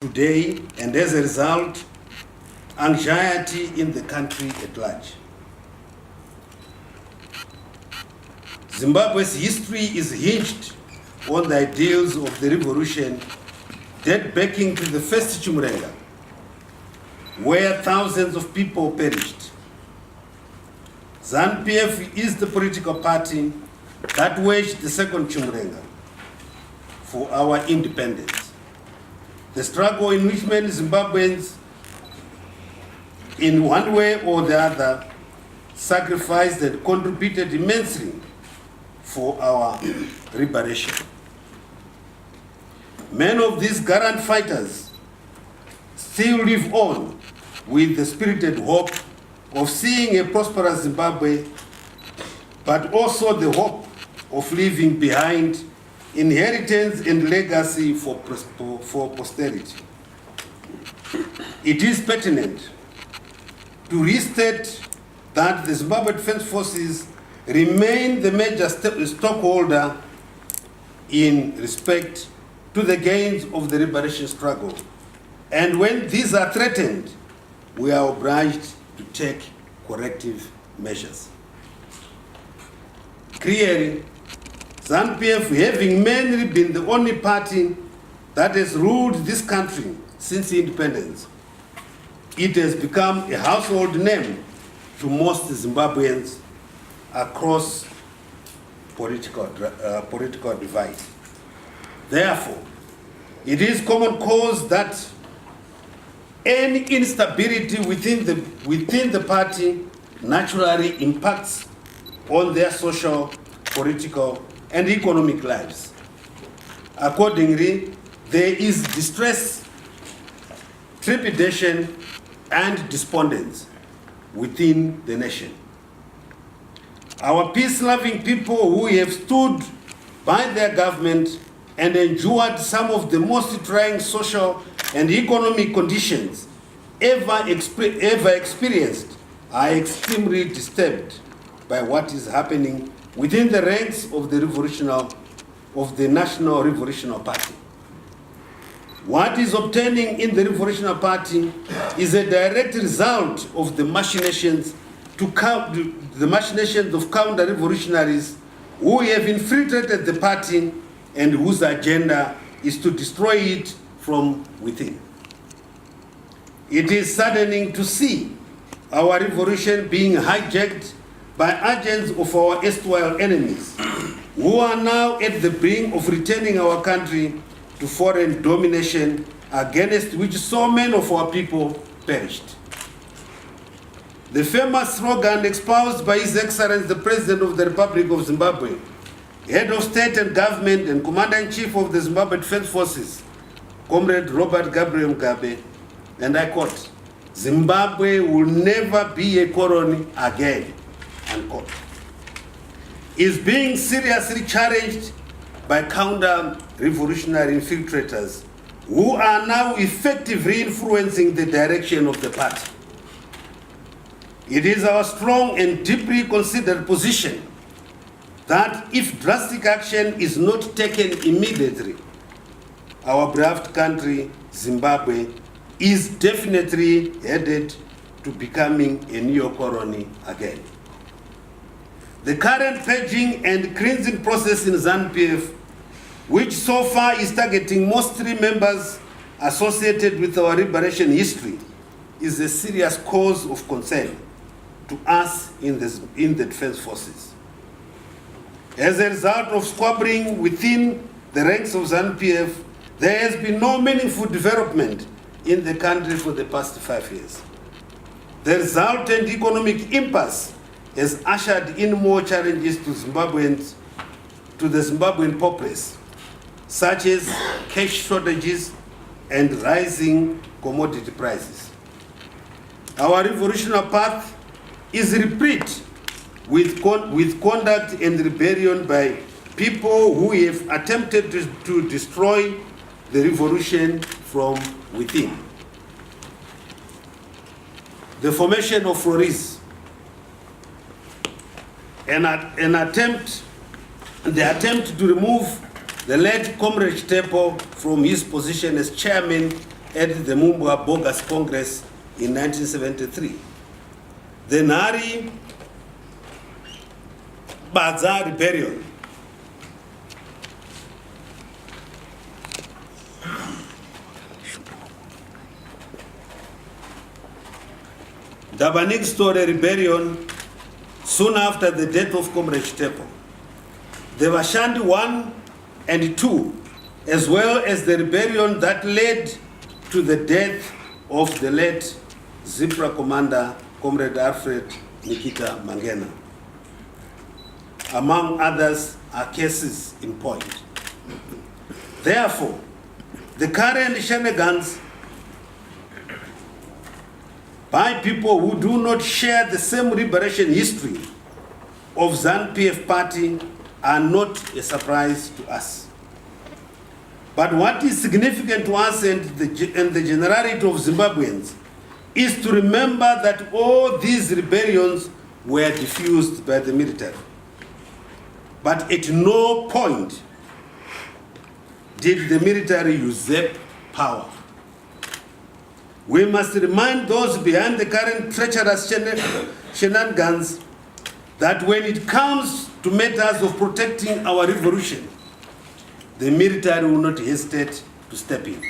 today, and as a result, anxiety in the country at large. Zimbabwe's history is hinged on the ideals of the revolution dating back to the first Chiwenga, where thousands of people perished. ZANU-PF is the political party that waged the second Chiwenga for our independence. The struggle in which many Zimbabweans, in one way or the other, sacrificed and contributed immensely for our liberation. Many of these gallant fighters still live on with the spirited hope of seeing a prosperous Zimbabwe, but also the hope of leaving behind inheritance and legacy for posterity. It is pertinent to restate that the Zimbabwe Defense Forces remain the major stockholder in respect to the gains of the liberation struggle. And when these are threatened, we are obliged to take corrective measures. Clearly, ZANU-PF, having mainly been the only party that has ruled this country since independence, it has become a household name to most Zimbabweans across political divide. Therefore, it is common cause that any instability within the party naturally impacts on their social, political, and economic lives. Accordingly, there is distress, trepidation, and despondence within the nation. Our peace-loving people who have stood by their government and endured some of the most trying social and economic conditions ever experienced are extremely disturbed by what is happening within the ranks of the National Revolutionary Party. What is obtaining in the Revolutionary Party is a direct result of the machinations of counter-revolutionaries who have infiltrated the party and whose agenda is to destroy it from within. It is saddening to see our revolution being hijacked by agents of our erstwhile enemies, who are now at the brink of returning our country to foreign domination, against which so many of our people perished. The famous slogan espoused by His Excellency the President of the Republic of Zimbabwe, Head of State and Government and Commander-in-Chief of the Zimbabwe Defense Forces, Comrade Robert Gabriel Mugabe, and I quote, "Zimbabwe will never be a colony again," unquote, is being seriously challenged by counter-revolutionary infiltrators who are now effectively influencing the direction of the party. It is our strong and deeply considered position that if drastic action is not taken immediately, our beloved country, Zimbabwe, is definitely headed to becoming a neo-colony again. The current purging and cleansing process in ZANU-PF, which so far is targeting mostly members associated with our liberation history, is a serious cause of concern to us in the Defense Forces. As a result of squabbling within the ranks of ZANU-PF, there has been no meaningful development in the country for the past 5 years. The resultant economic impasse has ushered in more challenges to Zimbabweans, to the Zimbabwean populace, such as cash shortages and rising commodity prices. Our revolutionary path is replete with conduct and rebellion by people who have attempted to destroy the revolution from within. The formation of Floris, the attempt to remove the late Comrade Tepo from his position as chairman at the Mumbwa Bogus Congress in 1973. The Nari Baza Rebellion, the Banik Story Rebellion soon after the death of Comrade Chitepo, the Vashandi 1 and 2, as well as the rebellion that led to the death of the late Zipra commander, Comrade Alfred Nikita Mangena. Among others are cases in point. Therefore, the current shenanigans by people who do not share the same liberation history of ZANU-PF party are not a surprise to us. But what is significant to us and the generality of Zimbabweans is to remember that all these rebellions were diffused by the military. But at no point did the military usurp power. We must remind those behind the current treacherous shenanigans that when it comes to matters of protecting our revolution, the military will not hesitate to step in.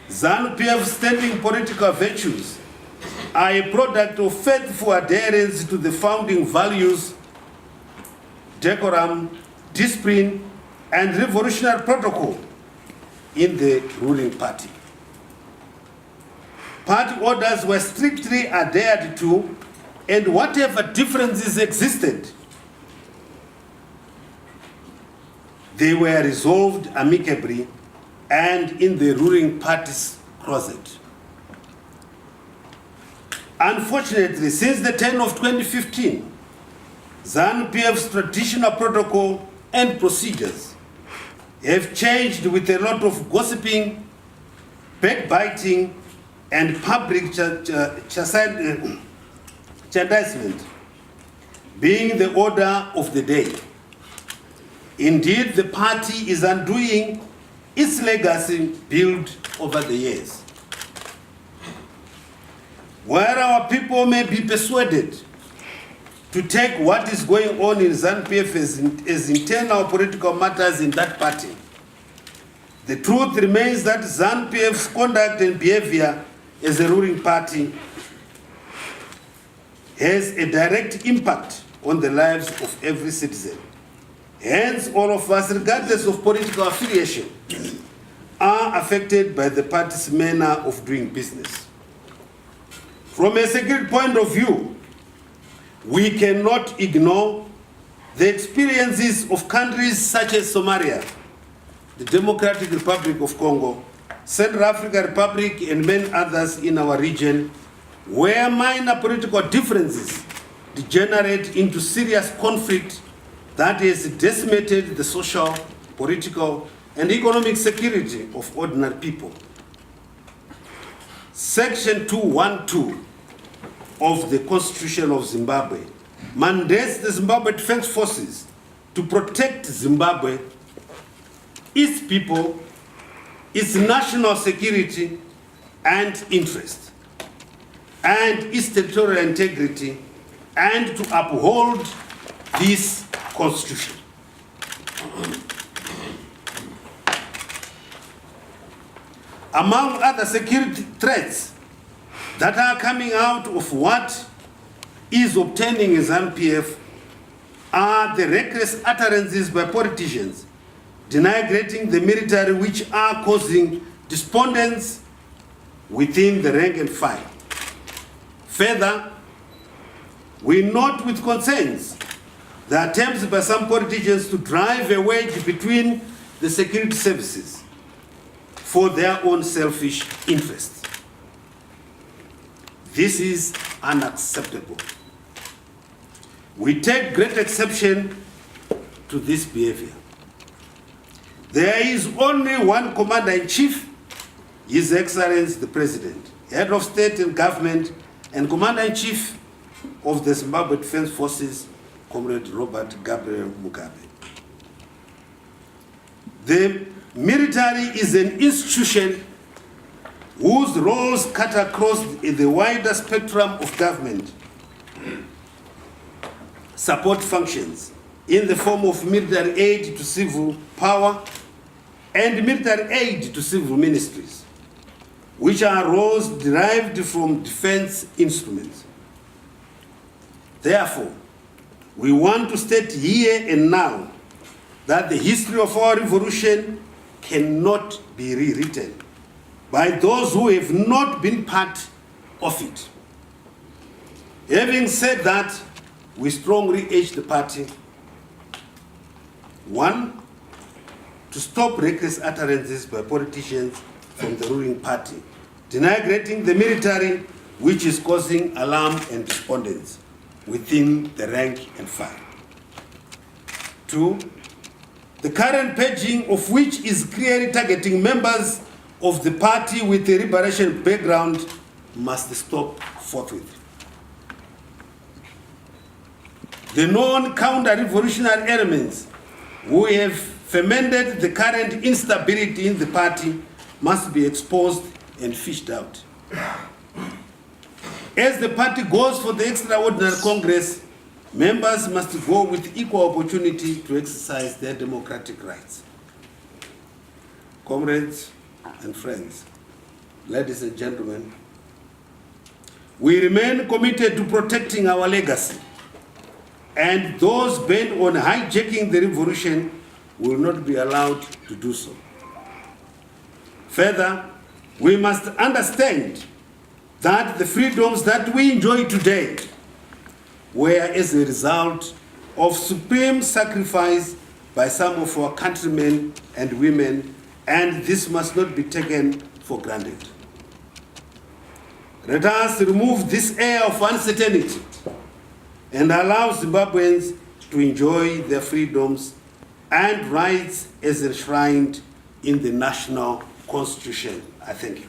ZANU-PF's standing political virtues are a product of faithful adherence to the founding values, decorum, discipline, and revolutionary protocol in the ruling party. Party orders were strictly adhered to, and whatever differences existed, they were resolved amicably and in the ruling party's closet. Unfortunately, since the turn of 2015, ZANU-PF's traditional protocol and procedures have changed with a lot of gossiping, backbiting, and public chastisement being the order of the day. Indeed, the party is undoing its legacy built over the years. Where our people may be persuaded to take what is going on in ZANU-PF as internal political matters in that party, the truth remains that ZANU-PF's conduct and behavior as a ruling party has a direct impact on the lives of every citizen. Hence, all of us, regardless of political affiliation, are affected by the party's manner of doing business. From a security point of view, we cannot ignore the experiences of countries such as Somalia, the Democratic Republic of Congo, Central African Republic, and many others in our region, where minor political differences degenerate into serious conflict that has decimated the social, political, and economic security of ordinary people. Section 212 of the Constitution of Zimbabwe mandates the Zimbabwe Defense Forces to protect Zimbabwe, its people, its national security and interest, and its territorial integrity, and to uphold this Constitution. Among other security threats that are coming out of what is obtaining in ZANU-PF are the reckless utterances by politicians denigrating the military, which are causing despondence within the rank and file. Further, we note with concerns the attempts by some politicians to drive a wedge between the security services for their own selfish interests. This is unacceptable. We take great exception to this behavior. There is only one Commander-in-Chief, His Excellency the President, Head of State and Government, and Commander-in-Chief of the Zimbabwe Defense Forces, Comrade Robert Gabriel Mugabe. The Military is an institution whose roles cut across the wider spectrum of government support functions in the form of military aid to civil power and military aid to civil ministries, which are roles derived from defense instruments. Therefore, we want to state here and now that the history of our revolution cannot be rewritten by those who have not been part of it. Having said that, we strongly urge the party, one, to stop reckless utterances by politicians from the ruling party, denigrating the military, which is causing alarm and despondence within the rank and file. Two, the current purging of which is clearly targeting members of the party with a liberation background must stop forthwith. The non-counter-revolutionary elements who have fomented the current instability in the party must be exposed and fished out. As the party goes for the extraordinary Congress, members must go with equal opportunity to exercise their democratic rights. Comrades and friends, ladies and gentlemen, we remain committed to protecting our legacy, and those bent on hijacking the revolution will not be allowed to do so. Further, we must understand that the freedoms that we enjoy today were as a result of supreme sacrifice by some of our countrymen and women, and this must not be taken for granted. Let us remove this air of uncertainty and allow Zimbabweans to enjoy their freedoms and rights as enshrined in the national constitution. I thank you.